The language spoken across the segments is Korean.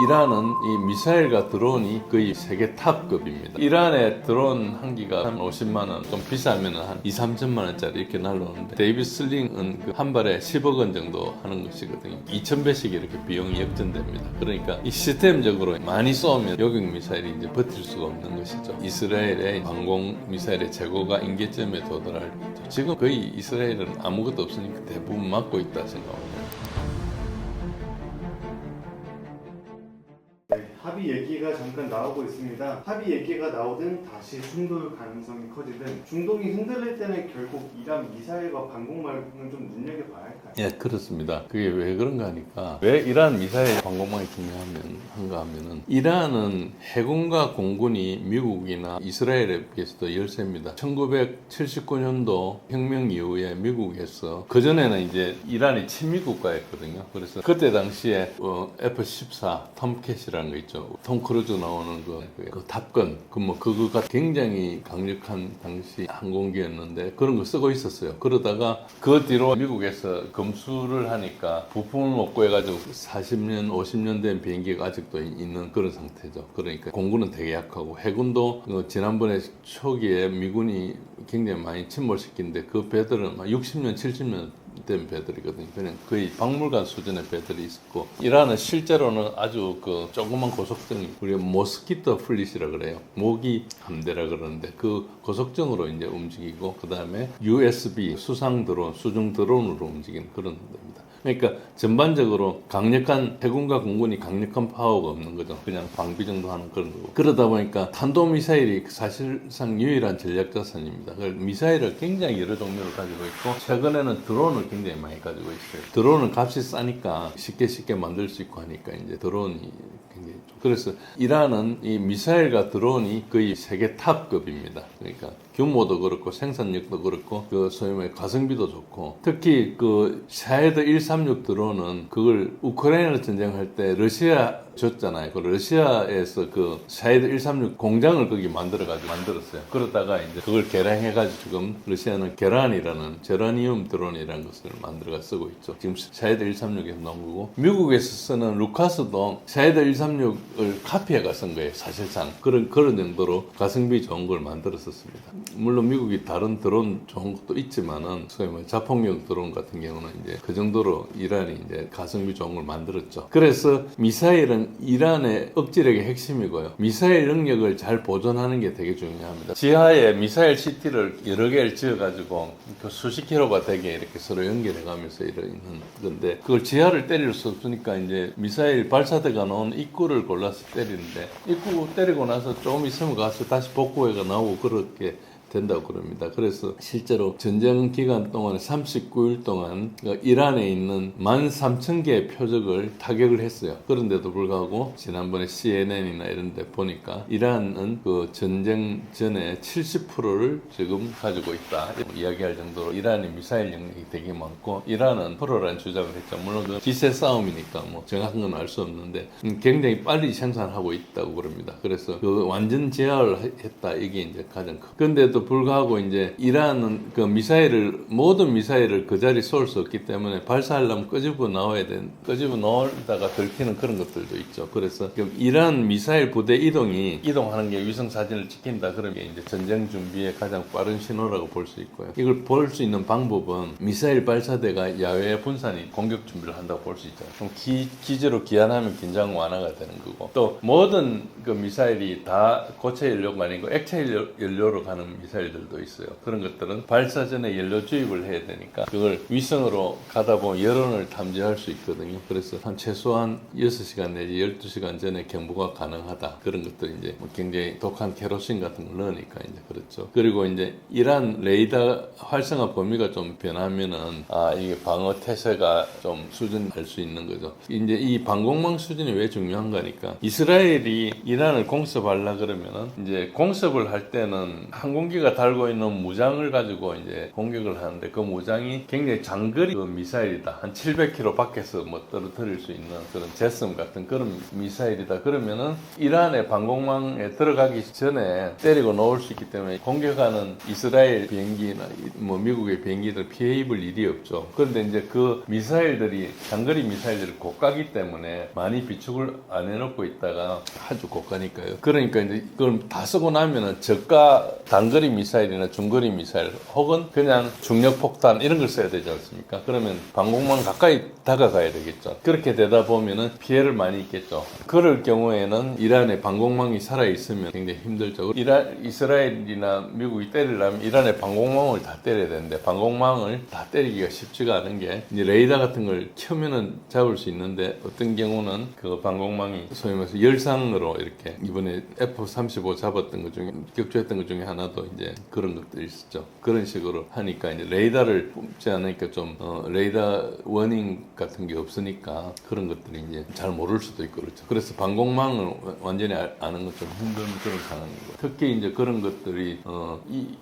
이란은 이 미사일과 드론이 거의 세계 탑급입니다. 이란의 드론 한 기가 한 50만 원, 좀 비싸면 한 2, 3천만 원짜리 이렇게 날라오는데 데이비드 슬링은 그 한 발에 10억 원 정도 하는 것이거든요. 2,000배씩 이렇게 비용이 역전됩니다. 그러니까 이 시스템적으로 많이 쏘면 요격 미사일이 이제 버틸 수가 없는 것이죠. 이스라엘의 방공 미사일의 재고가 임계점에 도달할 때 지금 거의 이스라엘은 아무것도 없으니까 대부분 막고 있다 생각합니다. 합의 얘기가 잠깐 나오고 있습니다. 합의 얘기가 나오든 다시 충돌 가능성이 커지든 중동이 흔들릴 때는 결국 이란 미사일과 방공망은 좀 눈여겨봐야 할까요? 예, 그렇습니다. 그게 왜 그런가 하니까 왜 이란 미사일 방공망이 중요한가 하면은 이란은 해군과 공군이 미국이나 이스라엘에 비해서도 열세입니다. 1979년도 혁명 이후에 미국에서 그전에는 이제 이란이 친미 국가였거든요. 그래서 그때 당시에 F-14 톰캣이라는 거 있죠. 톰 크루즈 나오는 그 탑건 그거가 굉장히 강력한 당시 항공기였는데 그런 거 쓰고 있었어요. 그러다가 그 뒤로 미국에서 검수를 하니까 부품을 못 구해가지고 40년, 50년 된 비행기가 아직도 있는 그런 상태죠. 그러니까 공군은 되게 약하고 해군도 지난번에 초기에 미군이 굉장히 많이 침몰시키는데 그 배들은 60년, 70년 된 배들이거든요. 그냥 거의 박물관 수준의 배들이 있었고 이란은 실제로는 아주 그 조그만 고속정이 우리가 모스키토 플릿이라 그래요. 모기 함대라 그러는데 그 고속정으로 이제 움직이고 그 다음에 USB 수상 드론, 수중 드론으로 움직이는 그런 데입니다. 그러니까 전반적으로 강력한 해군과 공군이 강력한 파워가 없는 거죠. 그냥 방비 정도 하는 그런 거고. 그러다 보니까 탄도미사일이 사실상 유일한 전략 자산입니다. 미사일을 굉장히 여러 종류를 가지고 있고 최근에는 드론을 굉장히 많이 가지고 있어요. 드론은 값이 싸니까 쉽게 만들 수 있고 하니까 이제 드론이 굉장히 그래서 이란은 이 미사일과 드론이 거의 세계 탑급입니다. 그러니까 규모도 그렇고 생산력도 그렇고 그 소위 말해 가성비도 좋고 특히 그 샤헤드 136 드론은 그걸 우크라이나 전쟁할 때 러시아 줬잖아요. 그 러시아에서 그 샤헤드 136 공장을 거기 만들었어요. 그러다가 이제 그걸 개량해가지고 지금 러시아는 게란이라는 제라늄 드론이라는 것을 만들어가 쓰고 있죠. 지금 샤헤드 136에서 나온 거고 미국에서 쓰는 루카스도 샤헤드 136을 카피해가 쓴 거예요. 사실상 그런 정도로 가성비 좋은 걸 만들었었습니다. 물론 미국이 다른 드론 좋은 것도 있지만은 소위 말 자폭용 드론 같은 경우는 이제 그 정도로 이란이 이제 가성비 좋은 걸 만들었죠. 그래서 미사일은 이란의 억지력의 핵심이고요. 미사일 능력을 잘 보존하는 게 되게 중요합니다. 지하에 미사일 시티를 여러 개를 지어가지고 그 수십 킬로가 되게 이렇게 서로 연결해가면서 있는 건데 그걸 지하를 때릴 수 없으니까 이제 미사일 발사대가 나온 입구를 골라서 때리는데 입구 때리고 나서 조금 있으면 가서 다시 복구해가 나오고 그렇게 된다고 그럽니다. 그래서 실제로 전쟁 기간 동안 39일 동안 이란에 있는 13,000개의 표적을 타격을 했어요. 그런데도 불구하고 지난번에 CNN이나 이런 데 보니까 이란은 그 전쟁 전에 70%를 지금 가지고 있다. 이야기할 정도로 이란의 미사일 영역이 되게 많고 이란은 프로라는 주장을 했죠. 물론 그 기세 싸움이니까 뭐 정확한 건 알 수 없는데 굉장히 빨리 생산하고 있다고 그럽니다. 그래서 그 완전 제어를 했다. 이게 이제 가장 큰. 근데도 불구하고 이제 이란은 그 모든 미사일을 그 자리 쏠 수 없기 때문에 발사하려면 끄집어 넣다가 들키는 그런 것들도 있죠. 그래서 이란 미사일 부대 이동하는 게 위성 사진을 찍힌다. 그러면 이제 전쟁 준비에 가장 빠른 신호라고 볼 수 있고요. 이걸 볼 수 있는 방법은 미사일 발사대가 야외 분산이 공격 준비를 한다고 볼 수 있죠. 그럼 기지로 기한하면 긴장 완화가 되는 거고 또 모든 그 미사일이 다 고체 연료가 아니고 액체 연료로 가는 미사일들도 있어요. 그런 것들은 발사 전에 연료 주입을 해야 되니까 그걸 위성으로 가다 보면 여론을 탐지할 수 있거든요. 그래서 최소한 6시간 내지 12시간 전에 경보가 가능하다. 그런 것들 이제 굉장히 독한 케로신 같은 걸 넣으니까 이제 그렇죠. 그리고 이제 이란 레이더 활성화 범위가 좀 변하면은 이게 방어 태세가 좀 수준할 수 있는 거죠. 이제 이 방공망 수준이 왜 중요한가니까 이스라엘이 이란을 공습하려 그러면은 이제 공습을 할 때는 항공기가 자기가 달고 있는 무장을 가지고 이제 공격을 하는데 그 무장이 굉장히 장거리 미사일이다. 한 700km 밖에서 뭐 떨어뜨릴 수 있는 그런 제섬 같은 그런 미사일이다. 그러면은 이란의 방공망에 들어가기 전에 때리고 놓을 수 있기 때문에 공격하는 이스라엘 비행기나 뭐 미국의 비행기들 피해 입을 일이 없죠. 그런데 이제 그 미사일들이 장거리 미사일들이 고가기 때문에 많이 비축을 안 해놓고 있다가 아주 고가니까요. 그러니까 이제 그걸 다 쓰고 나면은 저가 단거리 미사일이나 중거리 미사일 혹은 그냥 중력 폭탄 이런 걸 써야 되지 않습니까? 그러면 방공망 가까이 다가가야 되겠죠. 그렇게 되다 보면은 피해를 많이 입겠죠. 그럴 경우에는 이란의 방공망이 살아 있으면 굉장히 힘들죠. 이스라엘이나 미국이 때리려면 이란의 방공망을 다 때려야 되는데 방공망을 다 때리기가 쉽지가 않은 게 이제 레이더 같은 걸 켜면은 잡을 수 있는데 어떤 경우는 그 방공망이 소위 말해서 열상으로 이렇게 이번에 F-35 잡았던 것 중에 격추했던 것 중에 하나도 이제 그런 것들이 있었죠. 그런 식으로 하니까 이제 레이더를 뽑지 않으니까 좀 레이더 워닝 같은 게 없으니까 그런 것들이 이제 잘 모를 수도 있고 그렇죠. 그래서 방공망을 완전히 아는 건 좀 힘든 그런 상황이고 특히 이제 그런 것들이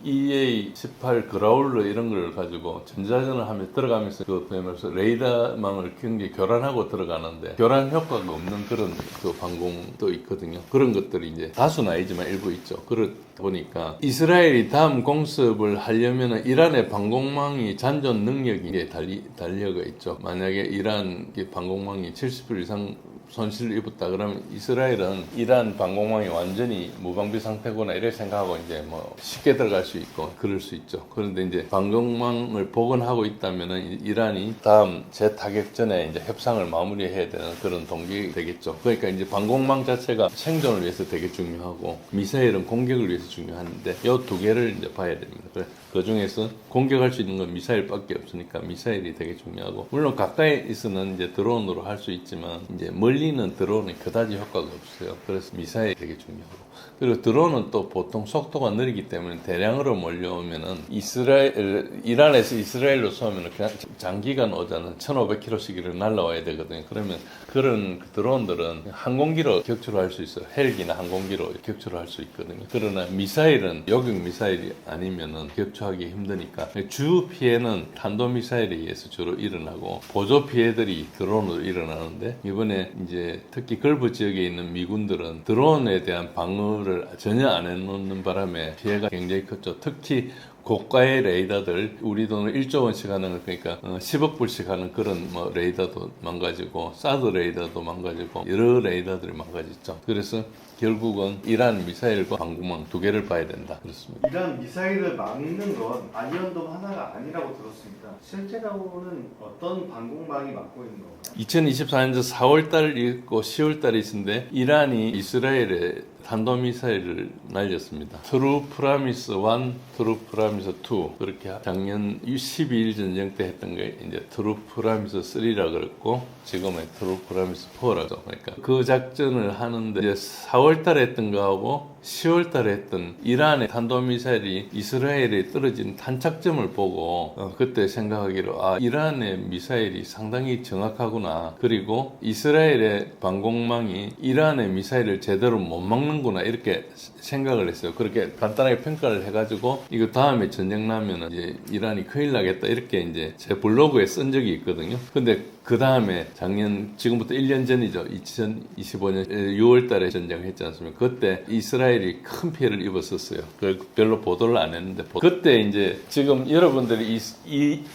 EA-18 그라울러 이런 걸 가지고 전자전을 하면 들어가면서 그 보면서 레이더망을 굉장히 교란하고 들어가는데 교란 효과가 없는 그런 그 방공도 있거든요. 그런 것들이 이제 다수는 아니지만 일부 있죠. 그렇다 보니까 이스라엘이 다음 공습을 하려면 이란의 방공망이 잔존 능력이 이제 달려가 있죠. 만약에 이란 방공망이 70% 이상 손실을 입었다 그러면 이스라엘은 이란 방공망이 완전히 무방비 상태구나 이렇게 생각하고 이제 뭐 쉽게 들어갈 수 있고 그럴 수 있죠. 그런데 이제 방공망을 복원하고 있다면은 이란이 다음 재타격 전에 이제 협상을 마무리해야 되는 그런 동기가 되겠죠. 그러니까 이제 방공망 자체가 생존을 위해서 되게 중요하고 미사일은 공격을 위해서 중요한데 이 두 개를 이제 봐야 됩니다. 그 중에서 공격할 수 있는 건 미사일밖에 없으니까 미사일이 되게 중요하고 물론 가까이서는 이제 드론으로 할 수 있지만 이제 멀리는 드론이 그다지 효과가 없어요. 그래서 미사일이 되게 중요하고 그리고 드론은 또 보통 속도가 느리기 때문에 대량으로 몰려오면은 이란에서 이스라엘로 쏘면은 그냥 장기간 오자는 1,500km씩을 날라와야 되거든요. 그러면 그런 드론들은 항공기로 격추를 할 수 있어요. 헬기나 항공기로 격추를 할 수 있거든요. 그러나 미사일은 요격 미사일이 아니면은 격추하기 힘드니까 주 피해는 탄도미사일에 의해서 주로 일어나고 보조 피해들이 드론으로 일어나는데 이번에 이제 특히 걸브 지역에 있는 미군들은 드론에 대한 방어를 전혀 안 해놓는 바람에 피해가 굉장히 컸죠. 특히 고가의 레이더들 우리 돈을 1조 원씩 하는 거 그러니까 10억 불씩 하는 그런 뭐 레이더도 망가지고 사드 레이더도 망가지고 여러 레이더들이 망가졌죠. 그래서 결국은 이란 미사일과 방공망 두 개를 봐야 된다. 그렇습니다. 이란 미사일을 막는 건 아이언돔 하나가 아니라고 들었습니다. 실제로는 어떤 방공망이 막고 있는 건가요? 2024년 4월달 있고 10월달에 있었는데 이란이 이스라엘에 탄도미사일을 날렸습니다. 트루 프라미스 1, 트루 프라미스 2 그렇게 작년 12일 전쟁 때 했던 게 이제 트루 프라미스 3라 그랬고 지금의 트루 프라미스 4라죠. 그러니까 그 작전을 하는데 이제 4월달에 했던 거하고 10월달에 했던 이란의 탄도미사일이 이스라엘에 떨어진 탄착점을 보고 그때 생각하기로 이란의 미사일이 상당히 정확하구나. 그리고 이스라엘의 방공망이 이란의 미사일을 제대로 못 막는구나 이렇게 생각을 했어요. 그렇게 간단하게 평가를 해가지고 이거 다음에 전쟁 나면은 이제 이란이 큰일 나겠다 이렇게 이제 제 블로그에 쓴 적이 있거든요. 근데 그 다음에 지금부터 1년 전이죠. 2025년 6월 달에 전쟁을 했지 않습니까? 그때 이스라엘이 큰 피해를 입었었어요. 별로 보도를 안 했는데. 그때 이제 지금 여러분들이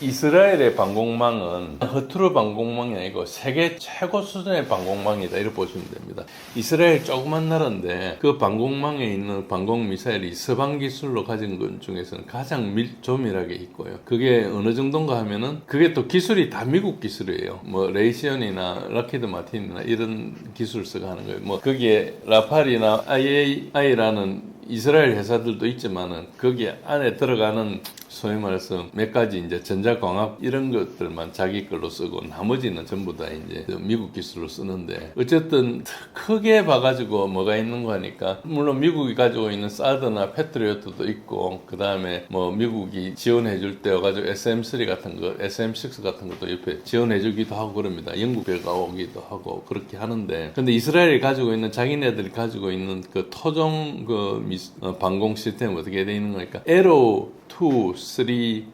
이스라엘의 방공망은 허투루 방공망이 아니고 세계 최고 수준의 방공망이다. 이렇게 보시면 됩니다. 이스라엘 조그만 나라인데 그 방공망에 있는 방공 미사일이 서방 기술로 가진 것 중에서는 가장 조밀하게 있고요. 그게 어느 정도인가 하면은 그게 또 기술이 다 미국 기술이에요. 뭐 레이시온이나 락히드 마틴이나 이런 기술서가 하는 거예요. 뭐 거기에 라팔이나 IAI라는 이스라엘 회사들도 있지만은 거기 안에 들어가는 소위 말해서 몇 가지 이제 전자광학 이런 것들만 자기 걸로 쓰고 나머지는 전부 다 이제 미국 기술로 쓰는데 어쨌든 크게 봐가지고 뭐가 있는 거 하니까 물론 미국이 가지고 있는 사드나 패트리어트도 있고 그 다음에 뭐 미국이 지원해줄 때 와가지고 SM3 같은 거, SM6 같은 것도 옆에 지원해주기도 하고 그럽니다. 영국 배가 오기도 하고 그렇게 하는데 근데 이스라엘이 가지고 있는 자기네들이 가지고 있는 그 토종 방공 시스템 어떻게 돼 있는 거니까 에로 2, 3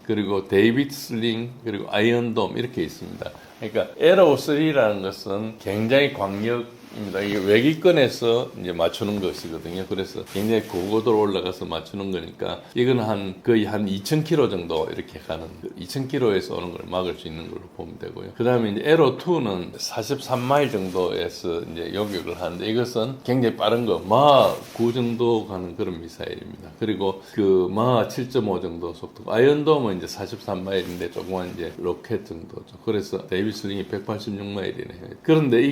그리고 데이비드 슬링 그리고 아이언돔 이렇게 있습니다. 그러니까 에로 3라는 것은 굉장히 광역입니다. 이게 외기권에서 이제 맞추는 것이거든요. 그래서 굉장히 고고도로 올라가서 맞추는 거니까 이건 거의 한 2,000km 정도 이렇게 가는 2,000km에서 오는 걸 막을 수 있는 걸로 보면 되고요. 그 다음에 이제 에로 2는 43마일 정도에서 이제 요격을 하는데 이것은 굉장히 빠른 거 마 9 정도 가는 그런 미사일입니다. 그리고 그 마 7.5 정도 속도. 아이언돔은 이제 43마일인데 조그만 이제 로켓 정도죠. 그래서 데이비드 슬링이 186마일이네요. 그런데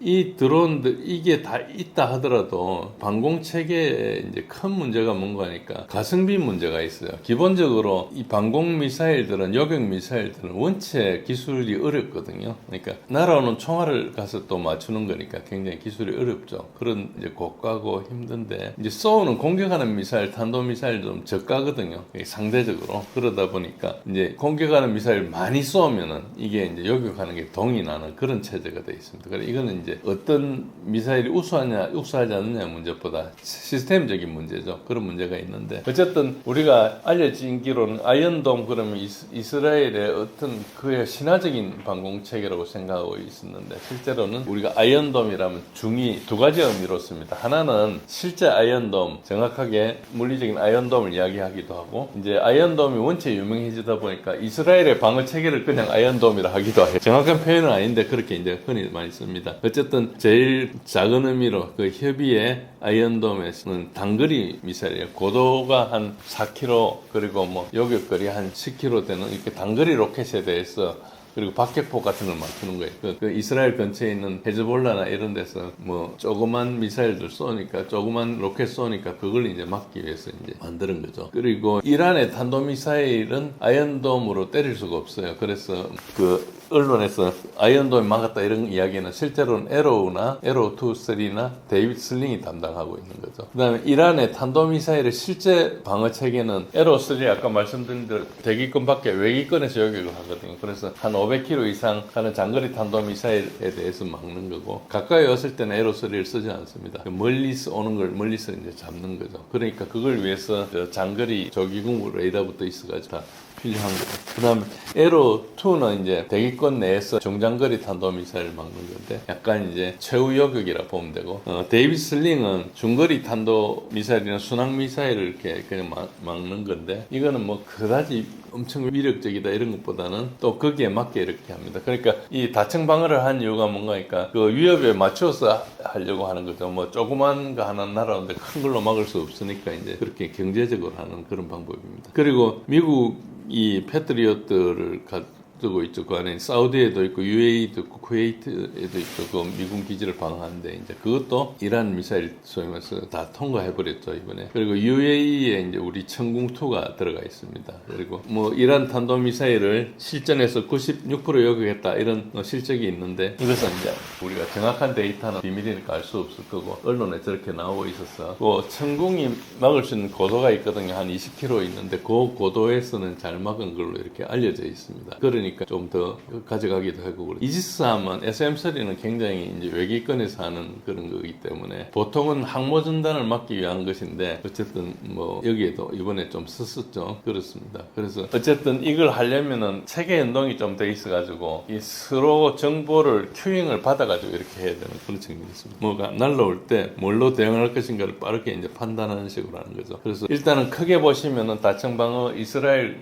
이 드론들 이게 다 있다 하더라도 방공 체계에 이제 큰 문제가 뭔가 하니까 가성비 문제가 있어요. 기본적으로 이 방공 미사일들은 요격 미사일들은 원체 기술이 어렵거든요. 그러니까 날아오는 총알을 가서 또 맞추는 거니까 굉장히 기술이 어렵죠. 그런 이제 고가고 힘든데 이제 쏘는 공격하는 미사일, 탄도 미사일 좀 저가거든요. 상대적으로 그러다 보니까 이제 공격하는 미사일 많이 쏘면은 이게 이제 요격하는 게 동이 나는 그런 체제가 돼 있습니다. 그래서 이거는 이제 어떤 미사일이 우수하지 않느냐 문제보다 시스템적인 문제죠. 그런 문제가 있는데 어쨌든 우리가 알려진 기로는 아이언돔 그러면 이스라엘의 어떤 그의 신화적인 방공체계라고 생각하고 있었는데 실제로는 우리가 아이언돔이라면 중이 두 가지 의미로 씁니다. 하나는 실제 아이언돔 정확하게 물리적인 아이언돔을 이야기하기도 하고 이제 아이언돔이 원체 유명해지다 보니까 이스라엘의 방어체계를 그냥 아이언돔이라 하기도 해요. 정확한 표현은 아닌데 그렇게 이제 흔히 많이 씁니다. 어쨌든 제일 작은 의미로 그 협의의 아이언돔에서는 단거리 미사일이에요. 고도가 한 4km 그리고 뭐 요격거리 한 10km 되는 이렇게 단거리 로켓에 대해서 그리고 박격포 같은 걸 맞추는 거예요. 그 이스라엘 근처에 있는 헤즈볼라나 이런 데서 뭐 조그만 미사일들 쏘니까 조그만 로켓 쏘니까 그걸 이제 막기 위해서 이제 만드는 거죠. 그리고 이란의 탄도미사일은 아이언돔으로 때릴 수가 없어요. 그래서 그 언론에서 아이언돔이 막았다 이런 이야기는 실제로는 에로우나 에로 2, 3나 데이비드 슬링이 담당하고 있는 거죠. 그 다음에 이란의 탄도미사일의 실제 방어체계는 에로 3 아까 말씀드린 대로 대기권 밖에 외기권에서 요격을 하거든요. 그래서 한 500km 이상 가는 장거리 탄도미사일에 대해서 막는 거고 가까이 왔을 때는 에로 3를 쓰지 않습니다. 멀리서 오는 걸 멀리서 이제 잡는 거죠. 그러니까 그걸 위해서 장거리 조기공 레이더부터 있어가지고 다 필요한 거죠. 그 다음에 에로2는 이제 대기권 내에서 중장거리 탄도미사일을 막는 건데 약간 이제 최후 요격이라 보면 되고 데이비드 슬링은 중거리 탄도미사일이나 순항미사일을 이렇게 그냥 막는 건데 이거는 뭐 그다지 엄청 위력적이다 이런 것보다는 또 거기에 맞게 이렇게 합니다. 그러니까 이 다층 방어를 한 이유가 뭔가니까 그 위협에 맞춰서 하려고 하는 거죠. 뭐 조그만 거 하나 날아오는데 큰 걸로 막을 수 없으니까 이제 그렇게 경제적으로 하는 그런 방법입니다. 그리고 미국이 패트리어트를 가지고 있죠. 그 안에 사우디에도 있고 UAE도 있고 쿠웨이트에도 있고 그 미군 기지를 방어하는데 이제 그것도 이란 미사일 소위 말해서 다 통과해버렸죠 이번에. 그리고 UAE에 이제 우리 천궁2가 들어가 있습니다. 그리고 뭐 이란 탄도 미사일을 실전에서 96% 요격했다 이런 실적이 있는데 이것은 이제 우리가 정확한 데이터는 비밀이니까 알 수 없을 거고 언론에 저렇게 나오고 있어서 그 천궁이 막을 수 있는 고도가 있거든요. 한 20km 있는데 그 고도에서는 잘 막은 걸로 이렇게 알려져 있습니다. 그러니까 좀 더 가져가기도 하고 이지스함은 SM3는 굉장히 이제 외기권에서 하는 그런 거기 때문에 보통은 항모 전단을 막기 위한 것인데 어쨌든 뭐 여기에도 이번에 좀 썼었죠. 그렇습니다. 그래서 어쨌든 이걸 하려면은 체계 연동이 좀 돼 있어가지고 이 서로 정보를 큐잉을 받아가지고 이렇게 해야 되는 그런 측면이 있습니다. 뭐가 날라올 때 뭘로 대응할 것인가를 빠르게 이제 판단하는 식으로 하는 거죠. 그래서 일단은 크게 보시면은 다층 방어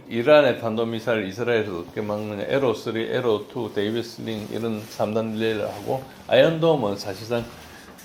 이란의 탄도미사일 이스라엘에서 어떻게 막느냐 에로 3, 에로 2, 데이비드 슬링 이런 3단 릴레이를 하고 아이언돔은 사실상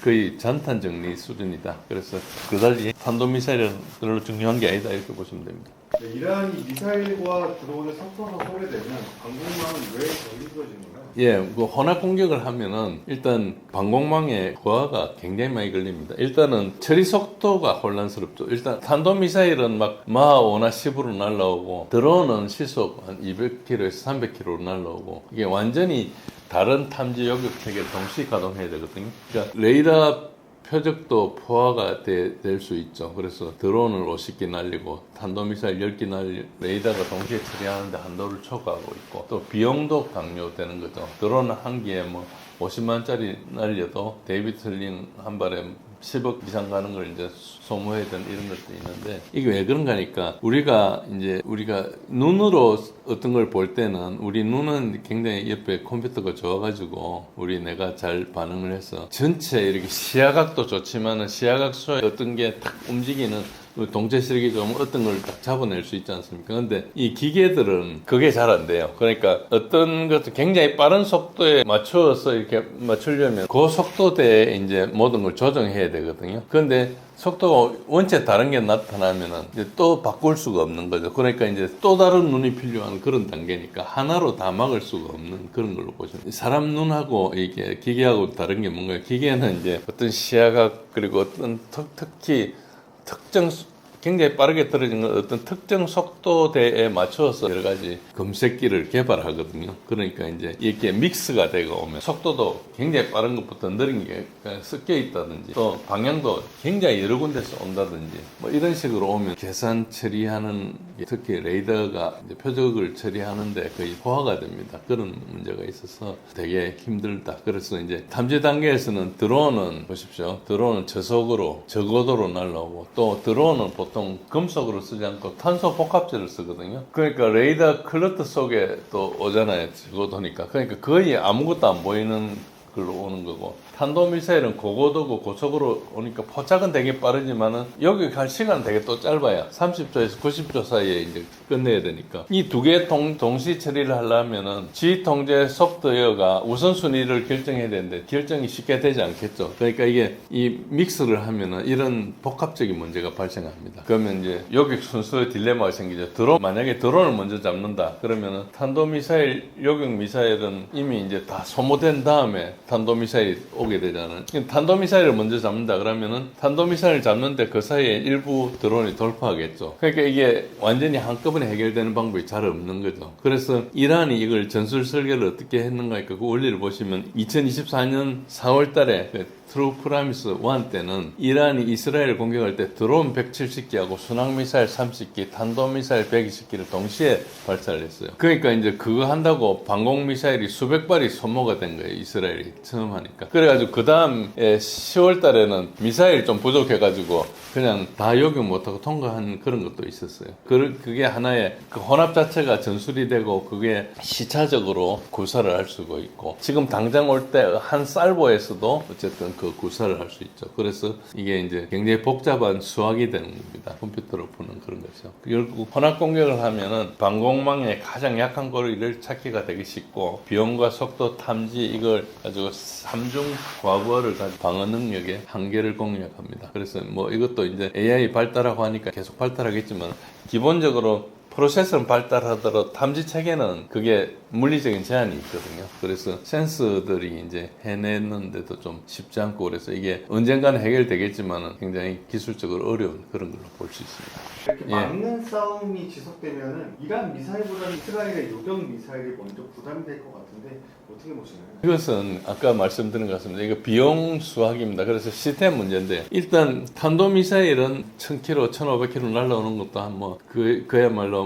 거의 잔탄 정리 수준이다. 그래서 그다지 탄도미사일은 별로 중요한 게 아니다 이렇게 보시면 됩니다. 이란이 미사일과 드론을 섞어서 쏘게되면 방공망은 왜 더 힘들어지는 거예요? 예, 그 혼합 공격을 하면은 일단 방공망에 고화가 굉장히 많이 걸립니다. 일단은 처리 속도가 혼란스럽죠. 일단 탄도미사일은 막 마하 5나 10으로 날라오고 드론은 시속 한 200km에서 300km로 날라오고 이게 완전히 다른 탐지 요격 체계를 동시에 가동해야 되거든요. 그러니까 레이더 표적도 포화가 될 수 있죠. 그래서 드론을 50개 날리고 탄도미사일 10개 날리고 레이더가 동시에 처리하는데 한도를 초과하고 있고 또 비용도 강요되는 거죠. 드론 한 개에 뭐 50만짜리 날려도 데이비틀링 한 발에 10억 이상 가는 걸 이제 소모해야 되는 이런 것도 있는데 이게 왜 그런가 하니까 우리가 눈으로 어떤 걸 볼 때는 우리 눈은 굉장히 옆에 컴퓨터가 좋아가지고 내가 잘 반응을 해서 전체 이렇게 시야각도 좋지만은 시야각 수에 어떤 게 탁 움직이는 동체 시력이 좀 어떤 걸 딱 잡아낼 수 있지 않습니까? 근데 이 기계들은 그게 잘 안 돼요. 그러니까 어떤 것도 굉장히 빠른 속도에 맞춰서 이렇게 맞추려면 그 속도대에 이제 모든 걸 조정해야 되거든요. 그런데 속도가 원체 다른 게 나타나면은 이제 또 바꿀 수가 없는 거죠. 그러니까 이제 또 다른 눈이 필요한 그런 단계니까 하나로 다 막을 수가 없는 그런 걸로 보시면 사람 눈하고 이게 기계하고 다른 게 뭔가요? 기계는 이제 어떤 시야각 그리고 어떤 특히 굉장히 빠르게 떨어지는 어떤 특정 속도대에 맞춰서 여러 가지 검색기를 개발하거든요. 그러니까 이제 이렇게 믹스가 되고 오면 속도도 굉장히 빠른 것부터 느린 게 섞여 있다든지 또 방향도 굉장히 여러 군데서 온다든지 뭐 이런 식으로 오면 계산 처리하는 특히 레이더가 이제 표적을 처리하는데 거의 포화가 됩니다. 그런 문제가 있어서 되게 힘들다. 그래서 이제 탐지 단계에서는 드론은 보십시오. 드론은 저속으로 저고도로 날라오고 또 드론은 보통 금속으로 쓰지 않고 탄소 복합재를 쓰거든요. 그러니까 레이더 클러트 속에 또 오잖아요. 저고도니까. 그러니까 거의 아무것도 안 보이는 걸로 오는 거고 탄도미사일은 고고도고 고속으로 오니까 포착은 되게 빠르지만은 여기 갈 시간은 되게 또 짧아요. 30초에서 90초 사이에 이제 끝내야 되니까 이 두 개 동시 처리를 하려면은 지휘 통제 소프트웨어가 우선순위를 결정해야 되는데 결정이 쉽게 되지 않겠죠. 그러니까 이게 이 믹스를 하면은 이런 복합적인 문제가 발생합니다. 그러면 이제 요격 순서의 딜레마가 생기죠. 만약에 드론을 먼저 잡는다 그러면은 탄도미사일 요격 미사일은 이미 이제 다 소모된 다음에 탄도미사일이 오게 되잖아요. 탄도미사일을 먼저 잡는다 그러면은 탄도미사일을 잡는데 그 사이에 일부 드론이 돌파하겠죠. 그러니까 이게 완전히 한꺼번에 해결되는 방법이 잘 없는 거죠. 그래서 이란이 이걸 전술 설계를 어떻게 했는가 하니까 그 원리를 보시면 2024년 4월 달에 트루 프라미스 1 때는 이란이 이스라엘을 공격할 때 드론 170기하고 순항미사일 30기, 탄도미사일 120기를 동시에 발사를 했어요. 그러니까 이제 그거 한다고 방공미사일이 수백 발이 소모가 된 거예요. 이스라엘이 처음 하니까. 그래가지고 그 다음 10월 달에는 미사일 좀 부족해가지고 그냥 다 요격 못하고 통과한 그런 것도 있었어요. 그게 하나의 그 혼합 자체가 전술이 되고 그게 시차적으로 구사를 할 수가 있고 지금 당장 올 때 한 살보에서도 어쨌든 그 구사를 할 수 있죠. 그래서 이게 이제 굉장히 복잡한 수학이 되는 겁니다. 컴퓨터로 푸는 그런 거죠. 결국 혼합 공격을 하면은 방공망의 가장 약한 고리를 찾기가 되게 쉽고 비용과 속도 탐지 이걸 가지고 삼중 과부하를 가지고 방어 능력의 한계를 공략합니다. 그래서 뭐 이것도 이제 AI 발달하고 하니까 계속 발달하겠지만 기본적으로 프로세서는 발달하더라도 탐지 체계는 그게 물리적인 제한이 있거든요. 그래서 센서들이 이제 해내는데도 좀 쉽지 않고 그래서 이게 언젠가는 해결되겠지만은 굉장히 기술적으로 어려운 그런 걸로 볼 수 있습니다. 이렇게 막는 싸움이 지속되면은 이란 미사일보다는 이스라엘의 요격 미사일이 먼저 부담이 될 것 같은데 어떻게 보시나요? 이것은 아까 말씀드린 것 같습니다. 이거 비용 수학입니다. 그래서 시스템 문제인데 일단 탄도미사일은 1000km, 1500km 날라오는 것도 한 그야말로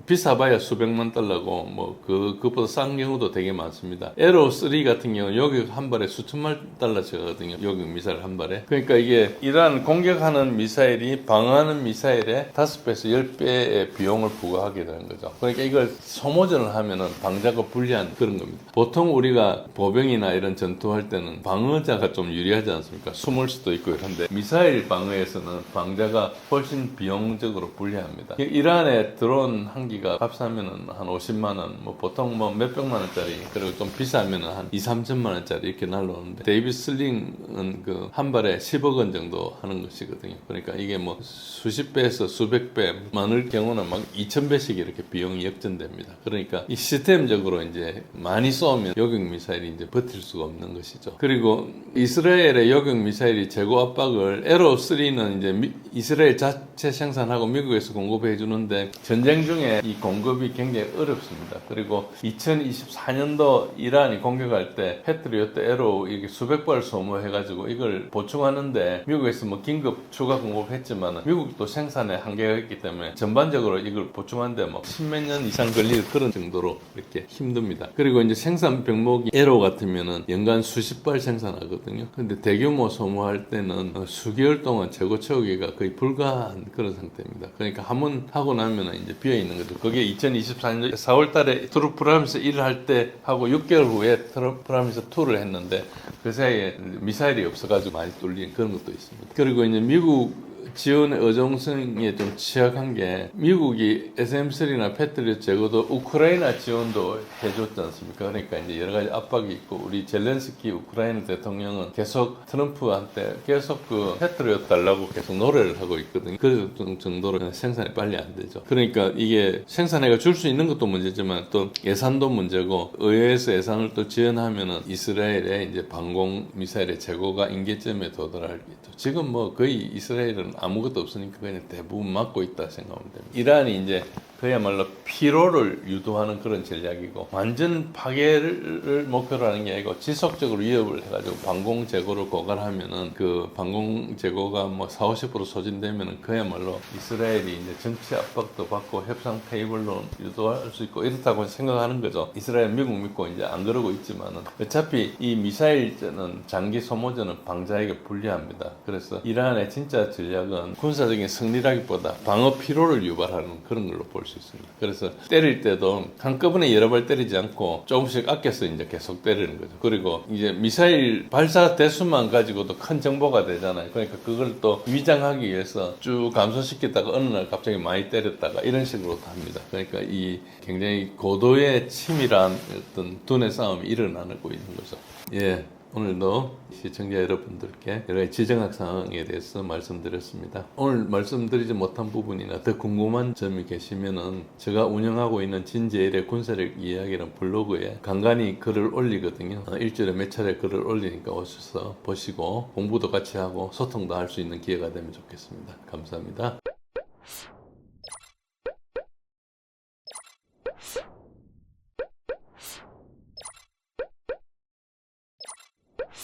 비싸봐야 수백만 달러고 그것보다 싼 경우도 되게 많습니다. 에로 3 같은 경우는 요격 한 발에 수천만 달러씩 하거든요. 요격 미사일 한 발에. 그러니까 이게 이란 공격하는 미사일이 방어하는 미사일의 5배에서 10배의 비용을 부과하게 되는 거죠. 그러니까 이걸 소모전을 하면은 방자고 불리한 그런 그런 겁니다. 보통 우리가 보병이나 이런 전투할 때는 방어자가 좀 유리하지 않습니까? 숨을 수도 있고 이런데 미사일 방어에서는 방자가 훨씬 비용적으로 불리합니다. 이란에 드론 한 기가 값하면은 한 50만 원, 뭐 보통 뭐 몇백만 원짜리, 그리고 좀 비싸면은 한 2, 3천만 원짜리 이렇게 날라오는데, 데이비 슬링은 그 한 발에 10억 원 정도 하는 것이거든요. 그러니까 이게 뭐 수십 배에서 수백 배, 많을 경우는 막 2,000배씩 이렇게 비용이 역전됩니다. 그러니까 이 시스템적으로 이제 많이 쏘면 요격 미사일이 이제 버틸 수가 없는 것이죠. 그리고 이스라엘의 요격 미사일이 재고 압박을, 에로3는 이제 이스라엘 자체 생산하고 미국에서 공급해 주는데, 전쟁 중에 이 공급이 굉장히 어렵습니다. 그리고 2024년도 이란이 공격할 때 패트리어트 에로 이렇게 수백 발 소모해가지고 이걸 보충하는데, 미국에서 뭐 긴급 추가 공급했지만 미국도 생산에 한계가 있기 때문에 전반적으로 이걸 보충하는데 뭐 십몇 년 이상 걸릴 그런 정도로 이렇게 힘듭니다. 그리고 이제 생산 병목이 에로 같으면은 연간 수십 발 생산하거든요. 근데 대규모 소모할 때는 수개월 동안 재고 채우기가 거의 불가한 그런 상태입니다. 그러니까 한 번 하고 나면은 이제 비어 있는 거죠. 그게 2024년 4월 달에 트루 프라미스 1을 할 때 하고 6개월 후에 트루 프라미스 2를 했는데, 그 사이에 미사일이 없어가지고 많이 뚫린 그런 것도 있습니다. 그리고 이제 미국 지원의 어종성에 좀 취약한 게, 미국이 SM3나 패트리어트 제거도 우크라이나 지원도 해줬지 않습니까? 그러니까 이제 여러 가지 압박이 있고, 우리 젤렌스키 우크라이나 대통령은 계속 트럼프한테 계속 그 패트리어트 달라고 계속 노래를 하고 있거든요. 그 정도로 생산이 빨리 안 되죠. 그러니까 이게 생산해가 줄 수 있는 것도 문제지만 또 예산도 문제고, 의회에서 예산을 또 지원하면은 이스라엘의 이제 방공 미사일의 재고가 임계점에 도달하겠죠. 지금 뭐 거의 이스라엘은 아무것도 없으니까 그냥 대부분 막고 있다 생각하면 됩니다. 이란이 이제 그야말로 피로를 유도하는 그런 전략이고, 완전 파괴를 목표로 하는 게 아니고 지속적으로 위협을 해가지고 방공 재고를 고갈하면은, 그 방공 재고가 뭐 40~50% 소진되면은 그야말로 이스라엘이 이제 정치 압박도 받고 협상 테이블로 유도할 수 있고 이렇다고 생각하는 거죠. 이스라엘 미국 믿고 이제 안 그러고 있지만은, 어차피 이 미사일전은 장기 소모전은 방자에게 불리합니다. 그래서 이란의 진짜 전략은 군사적인 승리라기보다 방어 피로를 유발하는 그런 걸로 볼 수 있습니다. 그래서 때릴 때도 한꺼번에 여러 발 때리지 않고 조금씩 아껴서 이제 계속 때리는 거죠. 그리고 이제 미사일 발사 대수만 가지고도 큰 정보가 되잖아요. 그러니까 그걸 또 위장하기 위해서 쭉 감소시켰다가 어느 날 갑자기 많이 때렸다가 이런 식으로 합니다. 그러니까 이 굉장히 고도의 치밀한 어떤 두뇌 싸움이 일어나고 있는 거죠. 예. 오늘도 시청자 여러분들께 여러 가지 지정학 사항에 대해서 말씀드렸습니다. 오늘 말씀드리지 못한 부분이나 더 궁금한 점이 계시면은 제가 운영하고 있는 진제일의 군사력 이야기라는 블로그에 간간히 글을 올리거든요. 일주일에 몇 차례 글을 올리니까 오셔서 보시고 공부도 같이 하고 소통도 할 수 있는 기회가 되면 좋겠습니다. 감사합니다.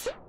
you